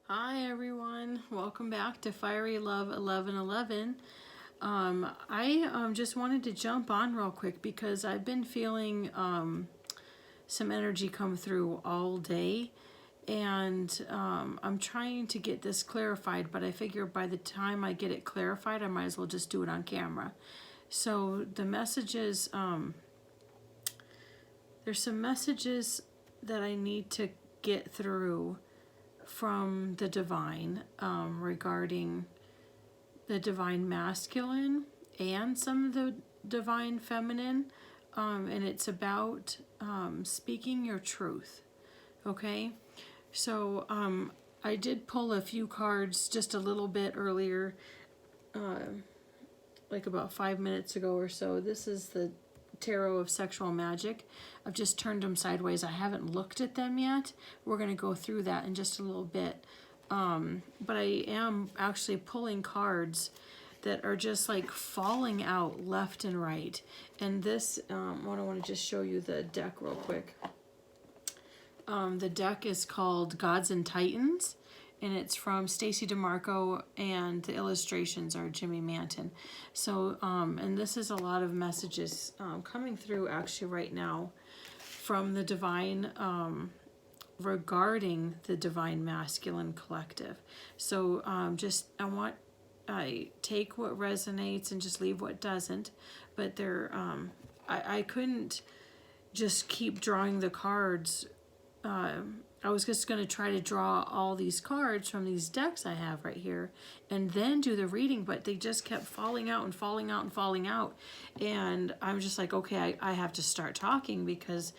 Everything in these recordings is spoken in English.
Hi everyone, welcome back to Fiery Love 1111. I just wanted to jump on real quick because I've been feeling some energy come through all day, and I'm trying to get this clarified, but I figure by the time I get it clarified I might as well just do it on camera. So the messages, there's some messages that I need to get through from the divine regarding the divine masculine and some of the divine feminine, and it's about speaking your truth. Okay, so I did pull a few cards just a little bit earlier, like about 5 minutes ago or so. This is the Tarot of Sexual Magic. I've just turned them sideways. I haven't looked at them yet. We're going to go through that in just a little bit. But I am actually pulling cards that are just like falling out left and right. And this, I want to just show you the deck real quick. The deck is called Gods and Titans, and it's from Stacy DeMarco, and the illustrations are Jimmy Manton. So, and this is a lot of messages coming through actually right now from the divine regarding the divine masculine collective. So I take what resonates and just leave what doesn't. But I couldn't just keep drawing the cards. I was just going to try to draw all these cards from these decks I have right here and then do the reading, but they just kept falling out and falling out and falling out. And I'm just like, okay, I have to start talking because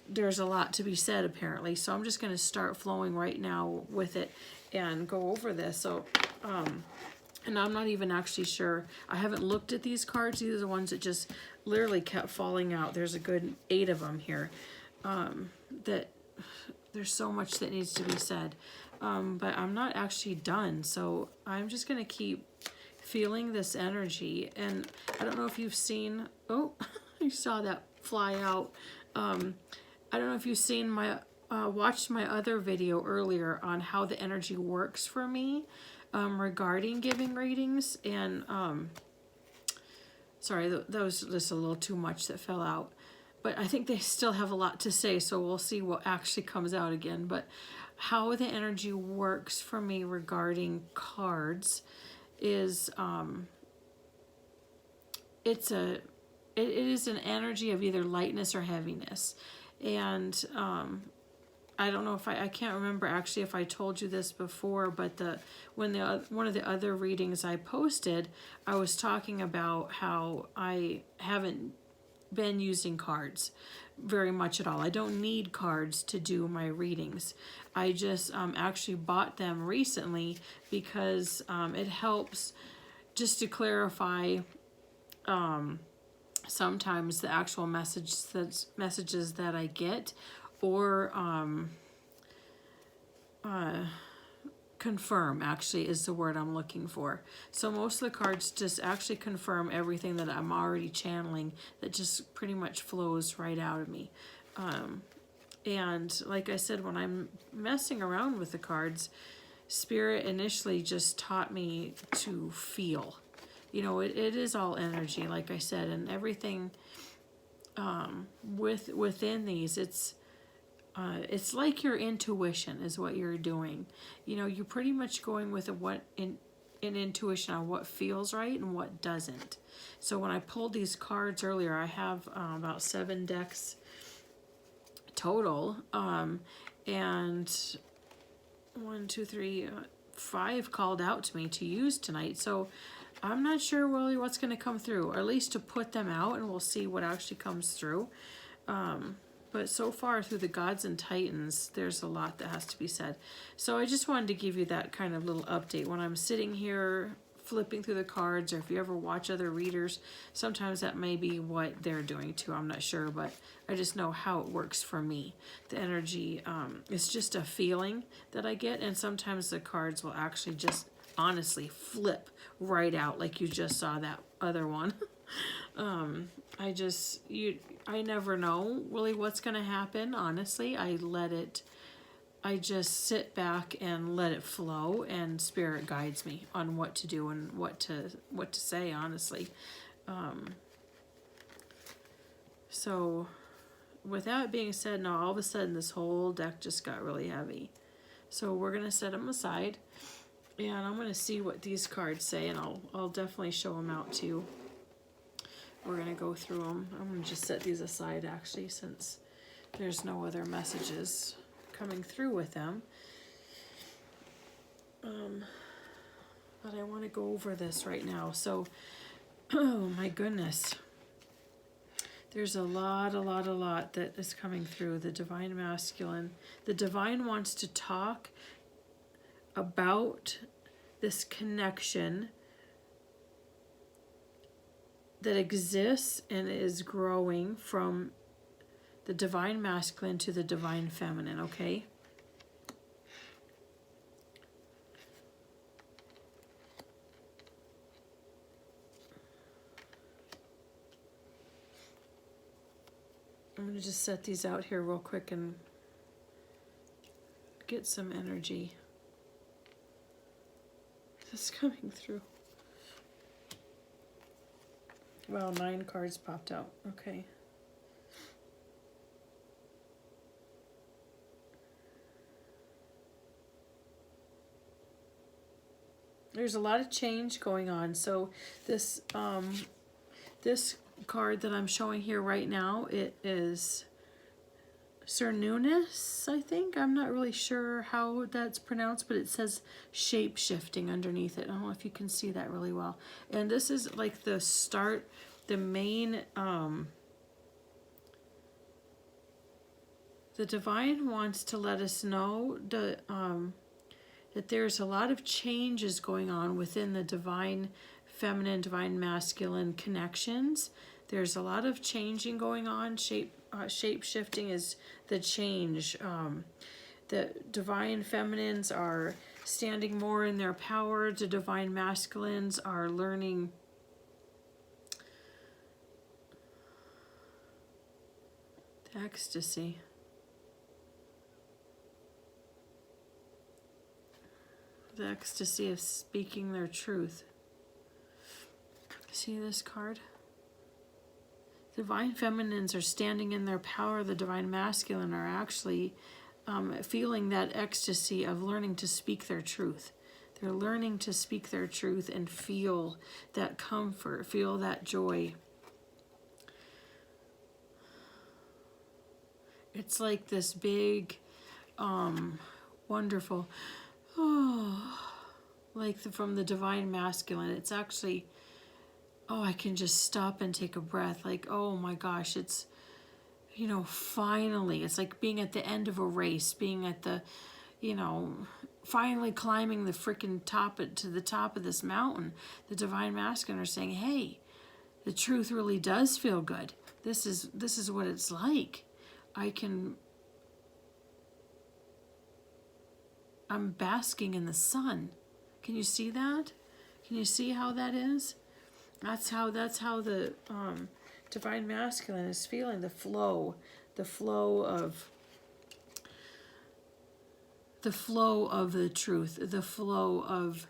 there's a lot to be said apparently. So I'm just going to start flowing right now with it and go over this. So, and I'm not even actually sure. I haven't looked at these cards. These are the ones that just literally kept falling out. There's a good 8 of them here. That there's so much that needs to be said, but I'm not actually done, so I'm just gonna keep feeling this energy. And I don't know if you've seen, oh, you saw that fly out. I don't know if you've seen my watched my other video earlier on how the energy works for me regarding giving readings. And sorry, that was just a little too much that fell out. But I think they still have a lot to say, so we'll see what actually comes out again. But how the energy works for me regarding cards is it is an energy of either lightness or heaviness. And I don't know if I can't remember actually if I told you this before, but one of the other readings I posted, I was talking about how I haven't been using cards very much at all. I don't need cards to do my readings. I just actually bought them recently because it helps just to clarify sometimes the actual messages that I get, or confirm actually is the word I'm looking for. So most of the cards just actually confirm everything that I'm already channeling, that just pretty much flows right out of me. And like I said, when I'm messing around with the cards, Spirit initially just taught me to feel. You know, it is all energy, like I said, and everything within these, it's like your intuition is what you're doing. You know, you're pretty much going with an intuition on what feels right and what doesn't. So when I pulled these cards earlier, I have about 7 decks total, and 1, 2, 3, 5 called out to me to use tonight. So I'm not sure really what's going to come through, or at least to put them out, and we'll see what actually comes through. But so far through the Gods and Titans, there's a lot that has to be said. So I just wanted to give you that kind of little update. When I'm sitting here flipping through the cards, or if you ever watch other readers, sometimes that may be what they're doing too. I'm not sure, but I just know how it works for me. The energy, it's just a feeling that I get, and sometimes the cards will actually just honestly flip right out like you just saw that other one. I never know really what's going to happen. Honestly, I let it I just sit back and let it flow, and spirit guides me on what to do and what to say, honestly. So with that being said, now all of a sudden this whole deck just got really heavy. So we're going to set them aside, and I'm going to see what these cards say, and I'll definitely show them out to you. We're going to go through them. I'm going to just set these aside, actually, since there's no other messages coming through with them. But I want to go over this right now. So, oh my goodness. There's a lot that is coming through. The Divine Masculine. The Divine wants to talk about this connection that exists and is growing from the Divine Masculine to the Divine Feminine, okay? I'm going to just set these out here real quick and get some energy. This is coming through. Wow, 9 cards popped out. Okay. There's a lot of change going on. So this this card that I'm showing here right now, it is Cernunis, I think. I'm not really sure how that's pronounced, but it says shape-shifting underneath it. I don't know if you can see that really well. And this is like the start, the main, the Divine wants to let us know that there's a lot of changes going on within the Divine Feminine, Divine Masculine connections. There's a lot of changing going on. Shape-shifting is the change. The Divine Feminines are standing more in their power. The Divine Masculines are learning the ecstasy. The ecstasy of speaking their truth. See this card? Divine Feminines are standing in their power. The Divine Masculine are actually feeling that ecstasy of learning to speak their truth. They're learning to speak their truth and feel that comfort, feel that joy. It's like this big, wonderful, like from the Divine Masculine. It's actually, I can just stop and take a breath. Like, oh my gosh, it's, finally. It's like being at the end of a race, being at the, finally climbing the freaking to the top of this mountain. The Divine Masculine are saying, hey, the truth really does feel good. This is what it's like. I'm basking in the sun. Can you see that? Can you see how that is? That's how the Divine Masculine is feeling, the flow of the truth, the flow of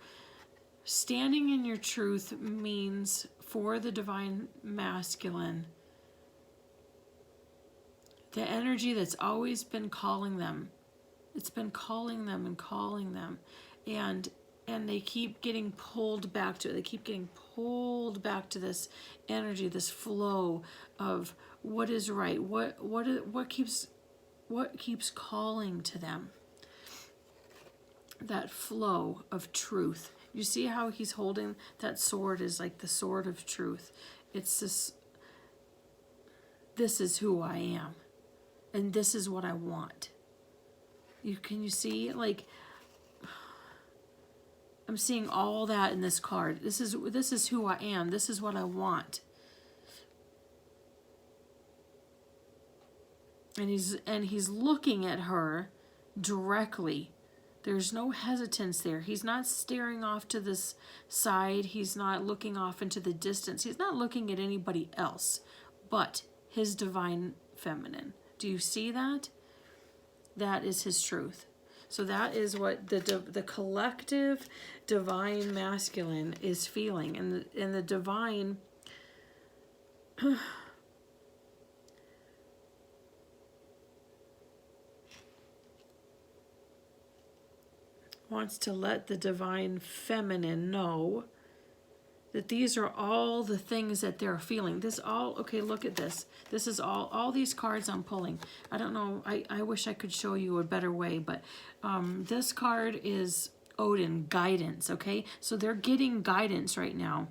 standing in your truth means for the Divine Masculine, the energy that's always been calling them. It's been calling them and calling them, and they keep getting pulled back to it. They keep getting pulled back to this energy, this flow of what is right, what keeps calling to them. That flow of truth. You see how he's holding that sword is like the sword of truth. It's this is who I am, and this is what I want. Can you see, like, I'm seeing all that in this card. This is who I am. This is what I want. And he's looking at her directly. There's no hesitance there. He's not staring off to this side. He's not looking off into the distance. He's not looking at anybody else but his Divine Feminine. Do you see that? That is his truth. So that is what the collective divine masculine is feeling. And the divine wants to let the divine feminine know that these are all the things that they're feeling. This all, okay, look at this. This is all these cards I'm pulling. I don't know, I wish I could show you a better way, but this card is Odin, guidance, okay? So they're getting guidance right now.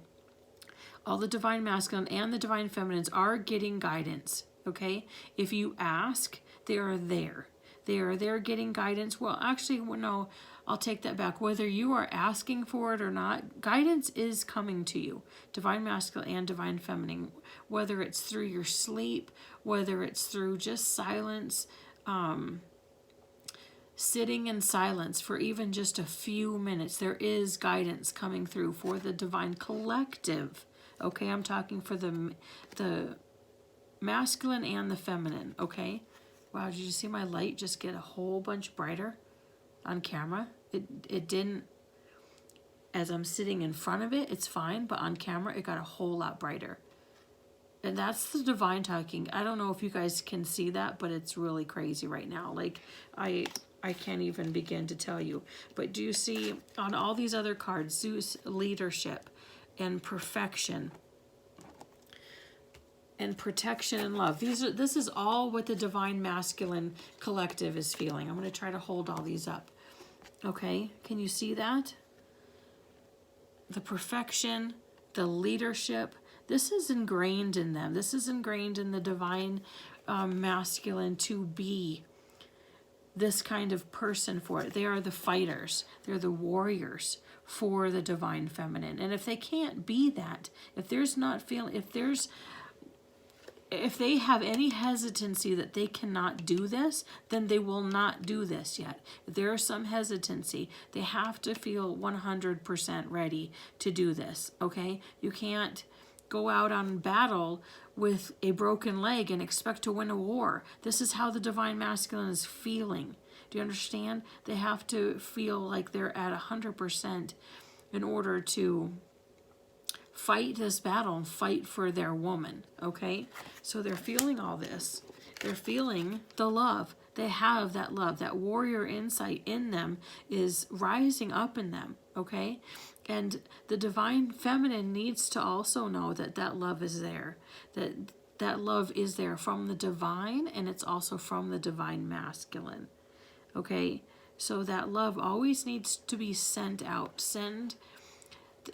All the divine masculine and the divine feminines are getting guidance, okay? If you ask, they are there. They are there getting guidance. Well, actually, no, I'll take that back. Whether you are asking for it or not, guidance is coming to you. Divine masculine and divine feminine. Whether it's through your sleep, whether it's through just silence, sitting in silence for even just a few minutes, there is guidance coming through for the divine collective. Okay, I'm talking for the masculine and the feminine, okay? Wow, did you see my light just get a whole bunch brighter on camera? It didn't, as I'm sitting in front of it, it's fine, but on camera it got a whole lot brighter. And that's the divine talking. I don't know if you guys can see that, but it's really crazy right now. Like, I can't even begin to tell you. But do you see on all these other cards, Zeus, leadership and perfection and protection and love. This is all what the divine masculine collective is feeling. I'm going to try to hold all these up. Okay, can you see that? The perfection, the leadership, this is ingrained in them. This is ingrained in the divine masculine to be this kind of person for it. They are the fighters. They're the warriors for the divine feminine. And if they can't be that, if there's not feeling, if they have any hesitancy that they cannot do this, then they will not do this yet. If there is some hesitancy, they have to feel 100% ready to do this, okay? You can't go out on battle with a broken leg and expect to win a war. This is how the divine masculine is feeling. Do you understand? They have to feel like they're at 100% in order to fight this battle and fight for their woman, okay? So they're feeling all this. They're feeling the love. They have that love. That warrior insight in them is rising up in them, okay? And the divine feminine needs to also know that that love is there. That love is there from the divine, and it's also from the divine masculine, okay? So that love always needs to be sent out.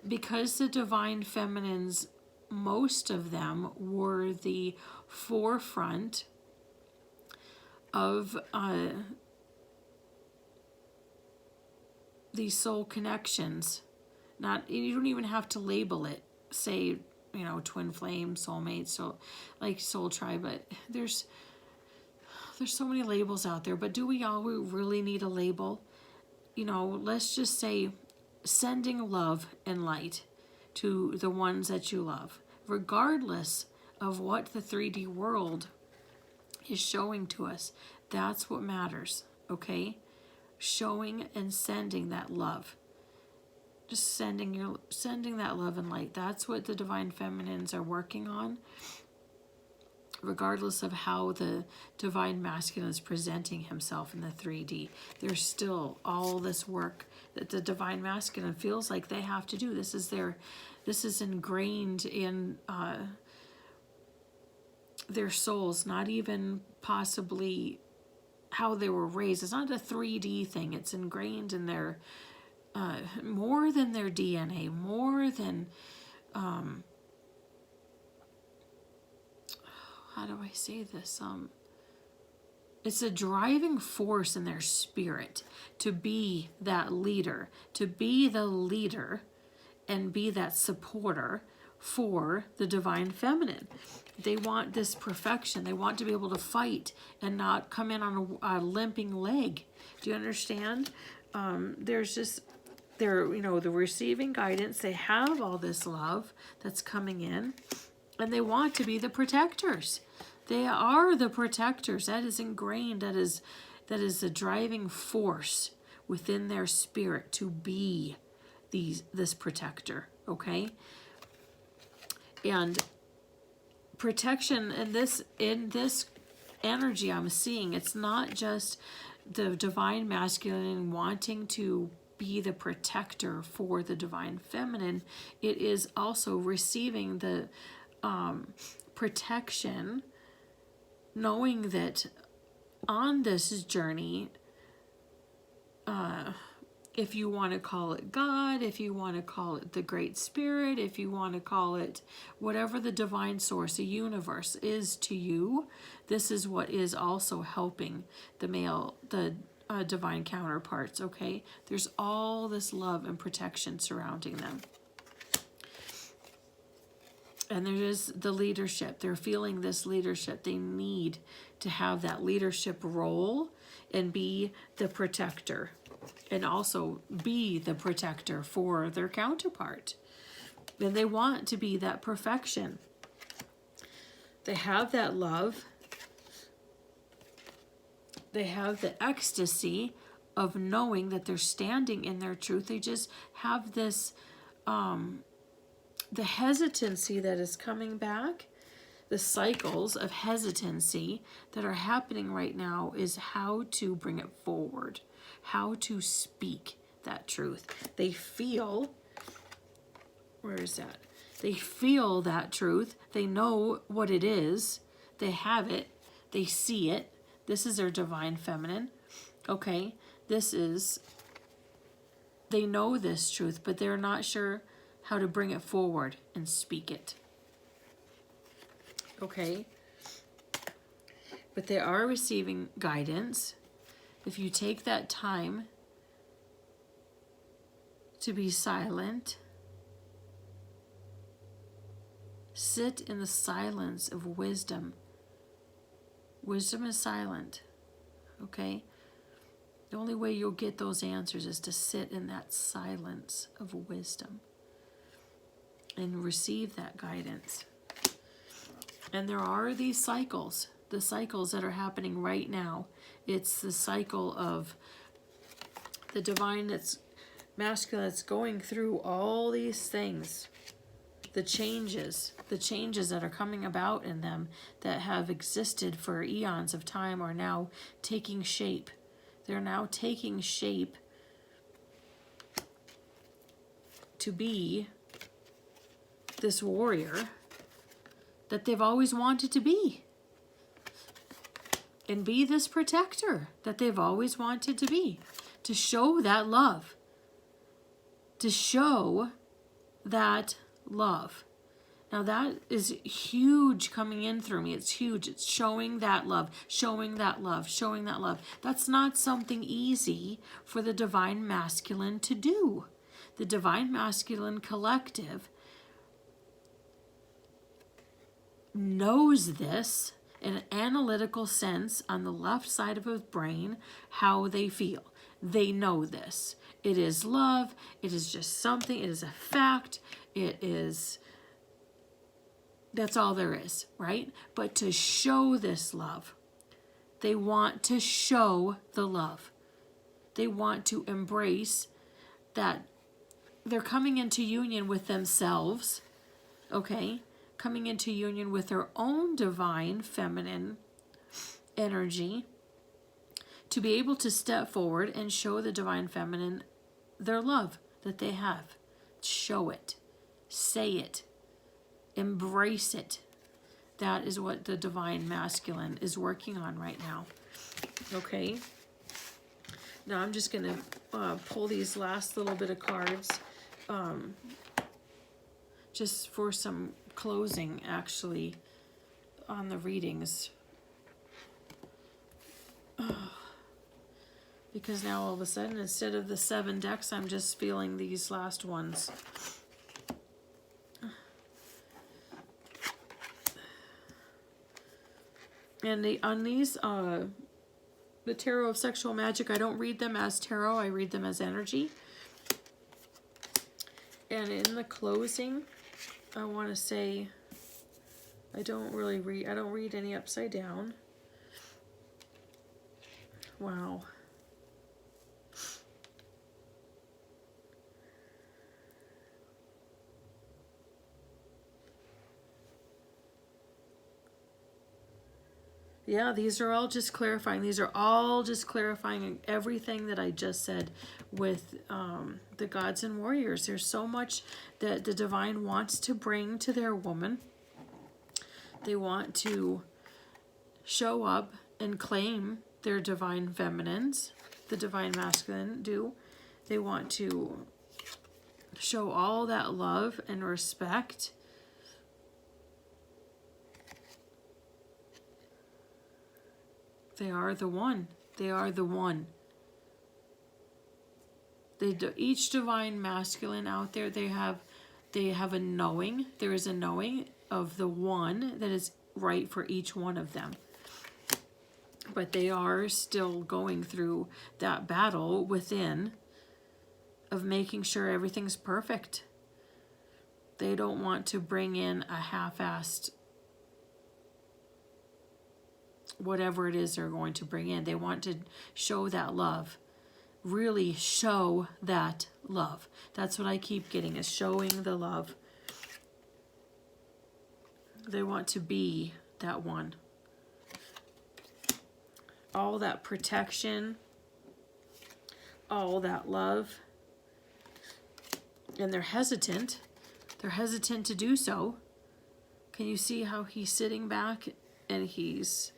Because the divine feminines, most of them were the forefront of these soul connections. You don't even have to label it, say, you know, twin flame, soulmates, so like soul tribe, but there's so many labels out there. But do we all really need a label? You know, let's just say sending love and light to the ones that you love, regardless of what the 3D world is showing to us. That's what matters, okay? Showing and sending that love. Just sending that love and light. That's what the divine feminines are working on, regardless of how the divine masculine is presenting himself in the 3D. There's still all this work that the divine masculine feels like they have to do. This is ingrained in their souls, not even possibly how they were raised. It's not a 3D thing. It's ingrained in their more than their DNA, more than how do I say this? It's a driving force in their spirit to be that leader, to be the leader and be that supporter for the divine feminine. They want this perfection. They want to be able to fight and not come in on a limping leg. Do you understand? They're receiving guidance. They have all this love that's coming in, and they want to be the protectors. They are the protectors. That is ingrained. That is the driving force within their spirit to be this protector, okay? And protection in this energy I'm seeing, it's not just the divine masculine wanting to be the protector for the divine feminine. It is also receiving the protection, knowing that on this journey, if you want to call it God, if you want to call it the Great Spirit, if you want to call it whatever the divine source, the universe is to you, this is what is also helping the divine counterparts, okay? There's all this love and protection surrounding them. And there is the leadership. They're feeling this leadership. They need to have that leadership role and be the protector. And also be the protector for their counterpart. And they want to be that perfection. They have that love. They have the ecstasy of knowing that they're standing in their truth. They just have this, the hesitancy that is coming back. The cycles of hesitancy that are happening right now is how to bring it forward. How to speak that truth. They feel, where is that? They feel that truth. They know what it is. They have it. They see it. This is their divine feminine. Okay, they know this truth, but they're not sure how to bring it forward and speak it. Okay, but they are receiving guidance. If you take that time to be silent, sit in the silence of wisdom. Wisdom is silent, okay? The only way you'll get those answers is to sit in that silence of wisdom and receive that guidance. And there are these cycles, the cycles that are happening right now. It's the cycle of the divine that's masculine that's going through all these things. The changes that are coming about in them that have existed for eons of time are now taking shape. They're now taking shape to be this warrior that they've always wanted to be. And be this protector that they've always wanted to be. To show that love. To show that love. Now that is huge coming in through me. It's huge. It's showing that love. Showing that love. Showing that love. That's not something easy for the divine masculine to do. The divine masculine collective knows this in an analytical sense on the left side of his brain, how they feel. They know this. It is love. It is just something. It is a fact. It is, that's all there is, right? But to show this love, they want to show the love. They want to embrace that they're coming into union with themselves, okay? Coming into union with their own divine feminine energy to be able to step forward and show the divine feminine their love that they have. Show it. Say it. Embrace it. That is what the divine masculine is working on right now. Okay? Now I'm just going to pull these last little bit of cards just for some closing, actually, on the readings. Because now all of a sudden, instead of the 7 decks, I'm just feeling these last ones. And on these, the Tarot of Sexual Magic, I don't read them as tarot, I read them as energy. And in the closing, I want to say, I don't read any upside down. Wow. Yeah, these are all just clarifying. These are all just clarifying everything that I just said with the gods and warriors. There's so much that the divine wants to bring to their woman. They want to show up and claim their divine feminines. The divine masculine do. They want to show all that love and respect. They are the one. They are the one. Each divine masculine out there, they have a knowing. There is a knowing of the one that is right for each one of them. But they are still going through that battle within of making sure everything's perfect. They don't want to bring in a half-assed whatever it is they're going to bring in. They want to show that love. Really show that love. That's what I keep getting, is showing the love. They want to be that one. All that protection, all that love. And they're hesitant. They're hesitant to do so. Can you see how he's sitting back and he's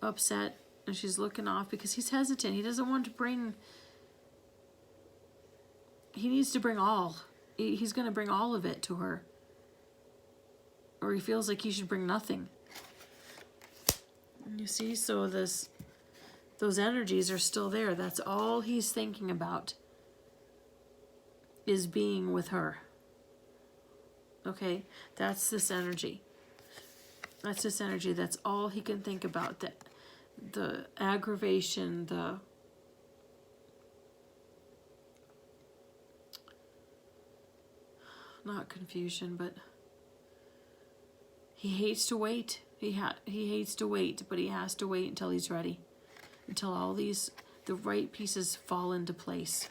upset and she's looking off because he's hesitant. He doesn't want to bring, he needs to bring all. He's going to bring all of it to her. Or he feels like he should bring nothing. You see, so those energies are still there. That's all he's thinking about, is being with her. Okay, that's this energy. That's this energy. That's all he can think about. The aggravation, not confusion, but he hates to wait. He hates to wait, but he has to wait until he's ready. Until all the right pieces fall into place.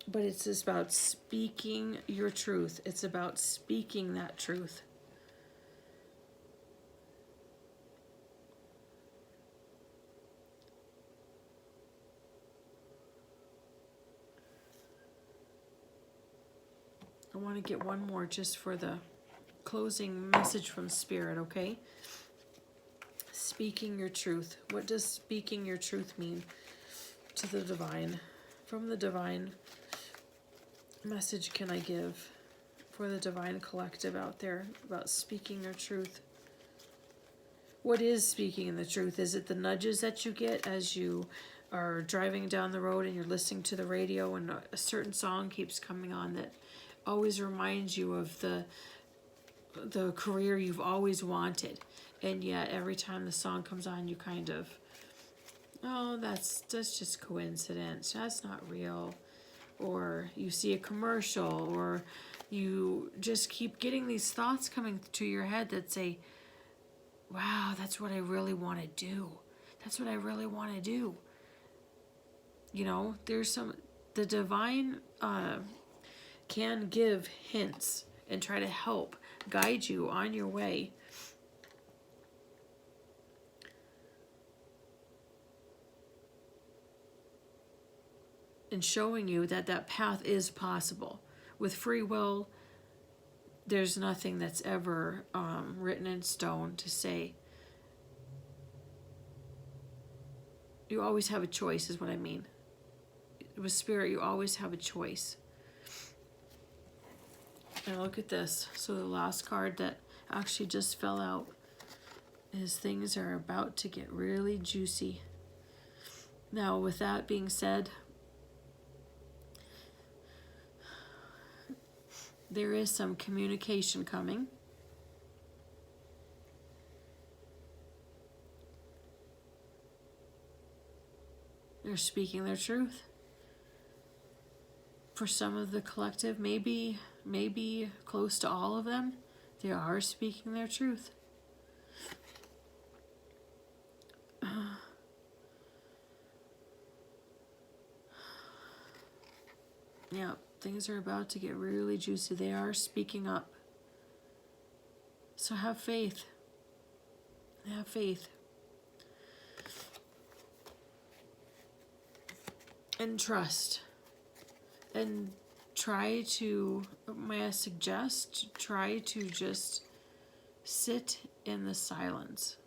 But it's just about speaking your truth. It's about speaking that truth. I want to get one more just for the closing message from Spirit, okay? Speaking your truth. What does speaking your truth mean to the divine? From the divine, message can I give for the divine collective out there about speaking your truth? What is speaking the truth? Is it the nudges that you get as you are driving down the road and you're listening to the radio and a certain song keeps coming on that always reminds you of the career you've always wanted, and yet every time the song comes on you kind of, oh, that's just coincidence, that's not real. Or you see a commercial, or you just keep getting these thoughts coming to your head that say, wow, that's what I really want to do. That's what I really want to do. You know, the divine can give hints and try to help guide you on your way. And showing you that that path is possible. With free will, there's nothing that's ever written in stone to say. You always have a choice, is what I mean. With Spirit, you always have a choice. And look at this. So the last card that actually just fell out is things are about to get really juicy. Now, with that being said, there is some communication coming. They're speaking their truth. For some of the collective, maybe close to all of them, they are speaking their truth. Yeah, things are about to get really juicy. They are speaking up. So have faith. Have faith. And trust. And try to, may I suggest, try to just sit in the silence.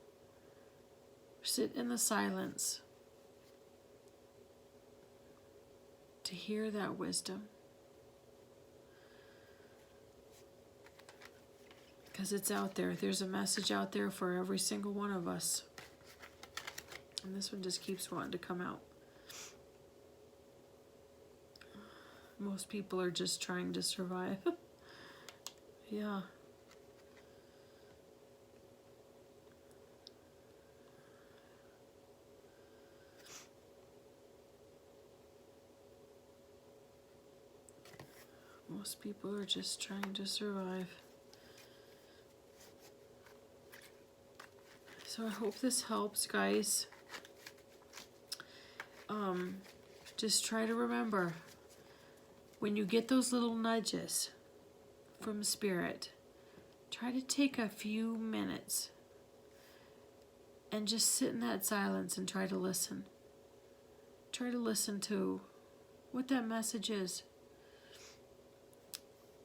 Sit in the silence to hear that wisdom. Because it's out there. There's a message out there for every single one of us. And this one just keeps wanting to come out. Most people are just trying to survive. Yeah. Most people are just trying to survive. So I hope this helps, guys. Just try to remember, when you get those little nudges from Spirit, try to take a few minutes and just sit in that silence and try to listen. Try to listen to what that message is.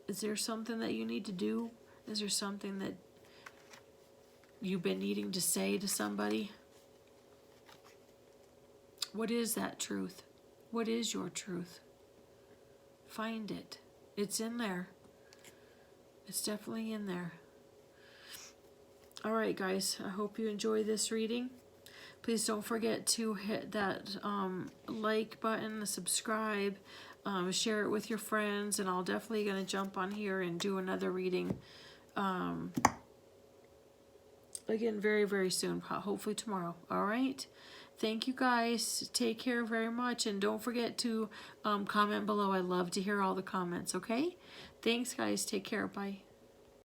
Is there something that you need to do? Is there something that you've been needing to say to somebody? What is that truth? What is your truth? Find it. It's in there. It's definitely in there. All right, guys. I hope you enjoy this reading. Please don't forget to hit that like button, subscribe, share it with your friends, and I'll definitely going to jump on here and do another reading again very, very soon, hopefully tomorrow. All right. Thank you, guys. Take care very much, and don't forget to comment below. I love to hear all the comments, okay? Thanks, guys. Take care. Bye.